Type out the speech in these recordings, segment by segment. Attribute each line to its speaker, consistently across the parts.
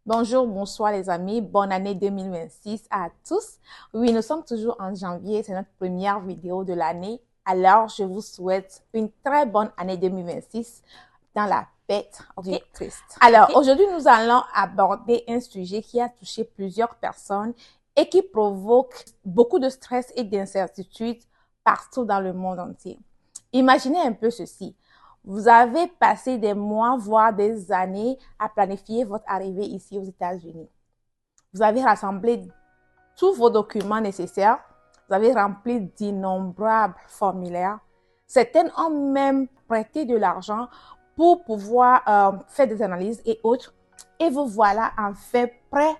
Speaker 1: Bonjour, bonsoir les amis, bonne année 2026 à tous. Oui, nous sommes toujours en janvier, c'est notre première vidéo de l'année. Alors, je vous souhaite une très bonne année 2026 dans la paix du Christ. Alors, aujourd'hui, nous allons aborder un sujet qui a touché plusieurs personnes et qui provoque beaucoup de stress et d'incertitude partout dans le monde entier. Imaginez un peu ceci. Vous avez passé des mois, voire des années à planifier votre arrivée ici aux États-Unis. Vous avez rassemblé tous vos documents nécessaires. Vous avez rempli d'innombrables formulaires. Certaines ont même prêté de l'argent pour pouvoir faire des analyses et autres. Et vous voilà enfin prêt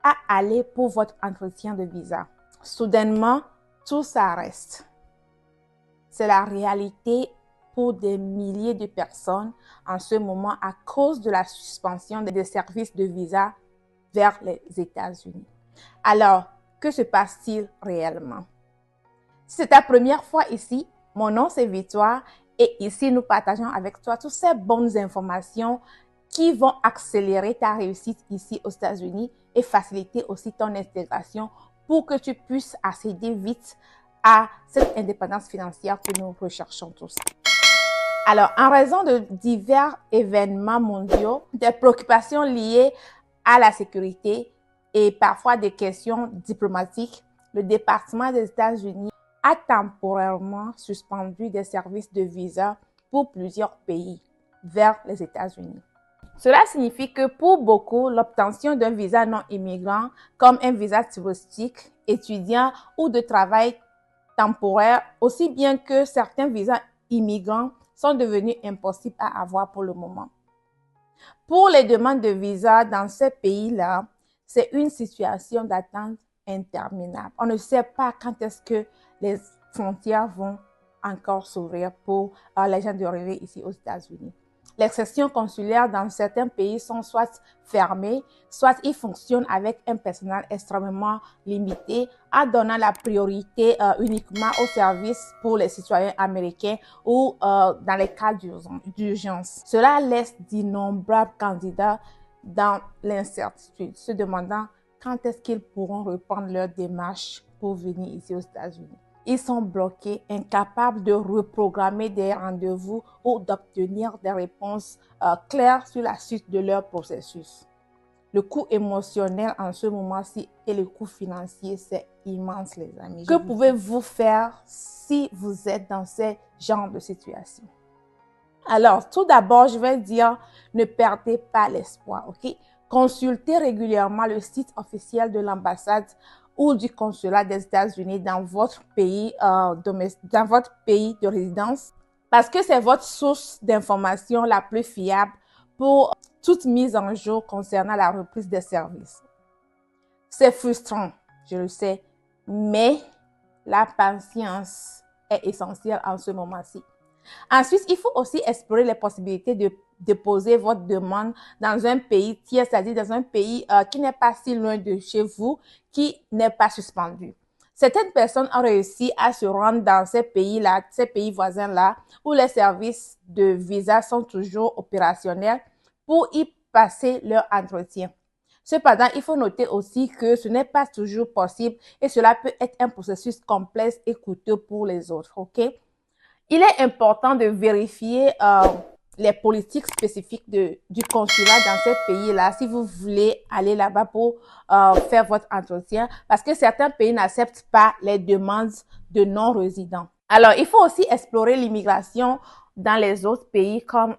Speaker 1: à aller pour votre entretien de visa. Soudainement, tout s'arrête. C'est la réalité pour des milliers de personnes en ce moment à cause de la suspension des services de visa vers les États-Unis. Alors, que se passe-t-il réellement? Si c'est ta première fois ici, mon nom c'est Victoire et ici nous partageons avec toi toutes ces bonnes informations qui vont accélérer ta réussite ici aux États-Unis et faciliter aussi ton intégration pour que tu puisses accéder vite à cette indépendance financière que nous recherchons tous. Alors, en raison de divers événements mondiaux, des préoccupations liées à la sécurité et parfois des questions diplomatiques, le département des États-Unis a temporairement suspendu des services de visa pour plusieurs pays vers les États-Unis. Cela signifie que pour beaucoup, l'obtention d'un visa non immigrant, comme un visa touristique, étudiant ou de travail temporaire, aussi bien que certains visas immigrants, sont devenus impossibles à avoir pour le moment. Pour les demandes de visa dans ces pays-là, c'est une situation d'attente interminable. On ne sait pas quand est-ce que les frontières vont encore s'ouvrir pour les gens d'arriver ici aux États-Unis. Les sections consulaires dans certains pays sont soit fermées, soit ils fonctionnent avec un personnel extrêmement limité, en donnant la priorité uniquement aux services pour les citoyens américains ou dans les cas d'urgence. Cela laisse d'innombrables candidats dans l'incertitude, se demandant quand est-ce qu'ils pourront reprendre leur démarche pour venir ici aux États-Unis. Ils sont bloqués, incapables de reprogrammer des rendez-vous ou d'obtenir des réponses claires sur la suite de leur processus. Le coût émotionnel en ce moment-ci et le coût financier, c'est immense, les amis. Que pouvez-vous faire si vous êtes dans ce genre de situation? Alors, tout d'abord, je vais dire, ne perdez pas l'espoir, ok? Consultez régulièrement le site officiel de l'ambassade ou du consulat des États-Unis dans votre pays de résidence, parce que c'est votre source d'information la plus fiable pour toute mise en jour concernant la reprise des services. C'est frustrant, je le sais, mais la patience est essentielle en ce moment-ci. Ensuite, il faut aussi explorer les possibilités de déposer votre demande dans un pays tiers, c'est-à-dire dans un pays qui n'est pas si loin de chez vous, qui n'est pas suspendu. Certaines personnes ont réussi à se rendre dans ces pays-là, ces pays voisins-là, où les services de visa sont toujours opérationnels pour y passer leur entretien. Cependant, il faut noter aussi que ce n'est pas toujours possible et cela peut être un processus complexe et coûteux pour les autres, ok? Il est important de vérifier les politiques spécifiques du consulat dans ces pays-là si vous voulez aller là-bas pour faire votre entretien parce que certains pays n'acceptent pas les demandes de non-résidents. Alors, il faut aussi explorer l'immigration dans les autres pays comme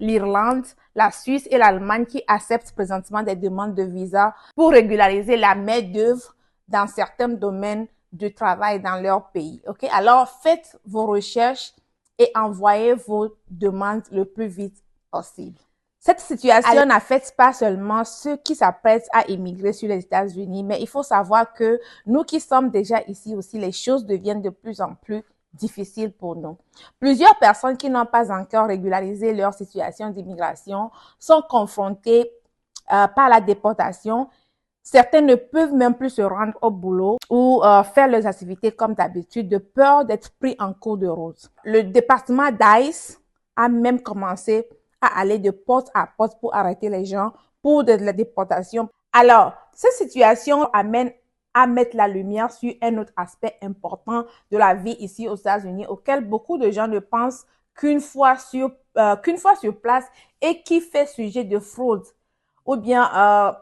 Speaker 1: l'Irlande, la Suisse et l'Allemagne qui acceptent présentement des demandes de visa pour régulariser la main-d'œuvre dans certains domaines de travail dans leur pays. Ok, alors faites vos recherches et envoyez vos demandes le plus vite possible. Cette situation n'affecte pas seulement ceux qui s'apprêtent à immigrer sur les États-Unis, mais il faut savoir que nous qui sommes déjà ici aussi, les choses deviennent de plus en plus difficiles pour nous. Plusieurs personnes qui n'ont pas encore régularisé leur situation d'immigration sont confrontées par la déportation. Certains ne peuvent même plus se rendre au boulot ou faire leurs activités comme d'habitude de peur d'être pris en cours de route. Le département d'ICE a même commencé à aller de porte à porte pour arrêter les gens pour de la déportation. Alors, cette situation amène à mettre la lumière sur un autre aspect important de la vie ici aux États-Unis, auquel beaucoup de gens ne pensent qu'une fois sur place et qui fait sujet de fraude ou bien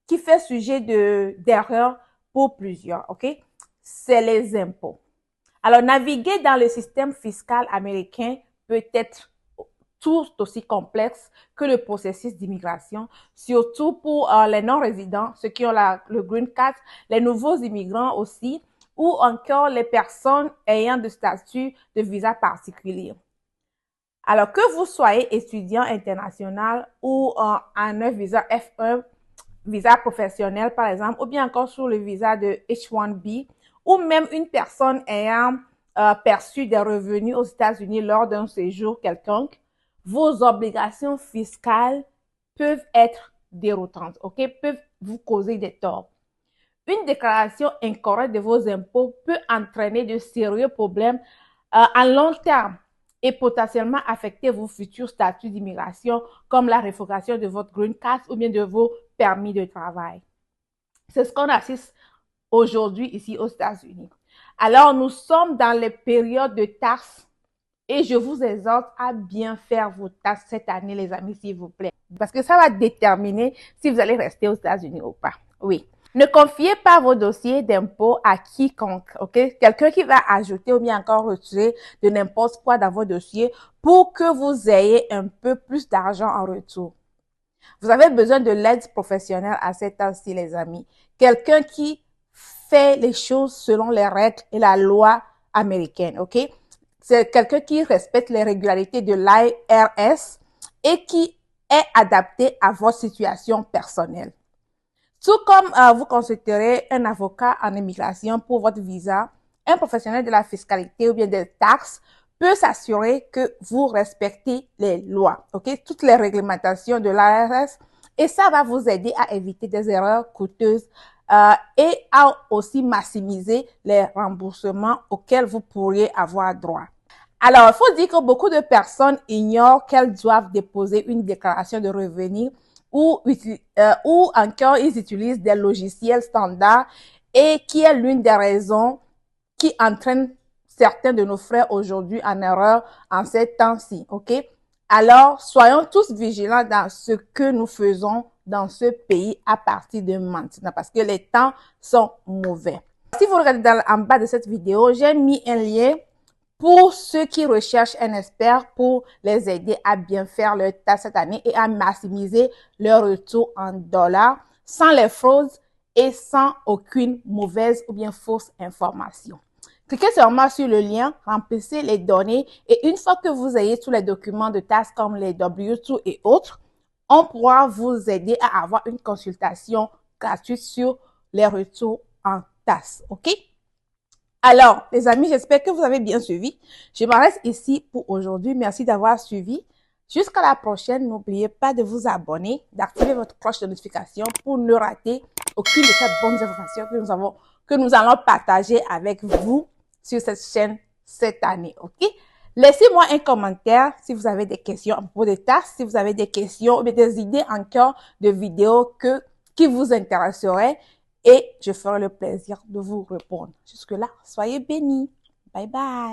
Speaker 1: qui fait sujet d'erreur pour plusieurs, ok? C'est les impôts. Alors, naviguer dans le système fiscal américain peut être tout aussi complexe que le processus d'immigration, surtout pour les non-résidents, ceux qui ont le Green Card, les nouveaux immigrants aussi, ou encore les personnes ayant de statut de visa particulier. Alors que vous soyez étudiant international ou en un visa F1, visa professionnel par exemple, ou bien encore sur le visa de H1B, ou même une personne ayant perçu des revenus aux États-Unis lors d'un séjour quelconque, vos obligations fiscales peuvent être déroutantes, ok? Peuvent vous causer des torts. Une déclaration incorrecte de vos impôts peut entraîner de sérieux problèmes à long terme et potentiellement affecter vos futurs statuts d'immigration comme la révocation de votre green card ou bien de vos permis de travail. C'est ce qu'on assiste aujourd'hui ici aux États-Unis. Alors, nous sommes dans les périodes de taxes et je vous exhorte à bien faire vos taxes cette année, les amis, s'il vous plaît. Parce que ça va déterminer si vous allez rester aux États-Unis ou pas. Oui. Ne confiez pas vos dossiers d'impôt à quiconque, ok? Quelqu'un qui va ajouter ou bien encore retirer de n'importe quoi dans vos dossiers pour que vous ayez un peu plus d'argent en retour. Vous avez besoin de l'aide professionnelle à cet temps-ci, les amis. Quelqu'un qui fait les choses selon les règles et la loi américaine, ok? C'est quelqu'un qui respecte les régularités de l'IRS et qui est adapté à votre situation personnelle. Tout comme vous consulterez un avocat en immigration pour votre visa, un professionnel de la fiscalité ou bien des taxes peut s'assurer que vous respectez les lois, ok? Toutes les réglementations de l'IRS et ça va vous aider à éviter des erreurs coûteuses et à aussi maximiser les remboursements auxquels vous pourriez avoir droit. Alors, il faut dire que beaucoup de personnes ignorent qu'elles doivent déposer une déclaration de revenus ou encore ils utilisent des logiciels standards et qui est l'une des raisons qui entraîne certains de nos frères aujourd'hui en erreur en ces temps-ci, ok? Alors, soyons tous vigilants dans ce que nous faisons dans ce pays à partir de maintenant parce que les temps sont mauvais. Si vous regardez en bas de cette vidéo, j'ai mis un lien pour ceux qui recherchent un expert pour les aider à bien faire leur tâche cette année et à maximiser leur retour en dollars sans les fraudes et sans aucune mauvaise ou bien fausse information. Cliquez seulement sur le lien, remplissez les données et une fois que vous ayez tous les documents de taxes comme les W2 et autres, on pourra vous aider à avoir une consultation gratuite sur les retours en taxes. OK? Alors, les amis, j'espère que vous avez bien suivi. Je m'arrête ici pour aujourd'hui. Merci d'avoir suivi. Jusqu'à la prochaine, n'oubliez pas de vous abonner, d'activer votre cloche de notification pour ne rater aucune de ces bonnes informations que nous allons partager avec vous sur cette chaîne cette année. OK? Laissez-moi un commentaire si vous avez des questions à propos des taxes, si vous avez des questions ou des idées encore de vidéos qui vous intéresseraient et je ferai le plaisir de vous répondre. Jusque-là, soyez bénis. Bye bye.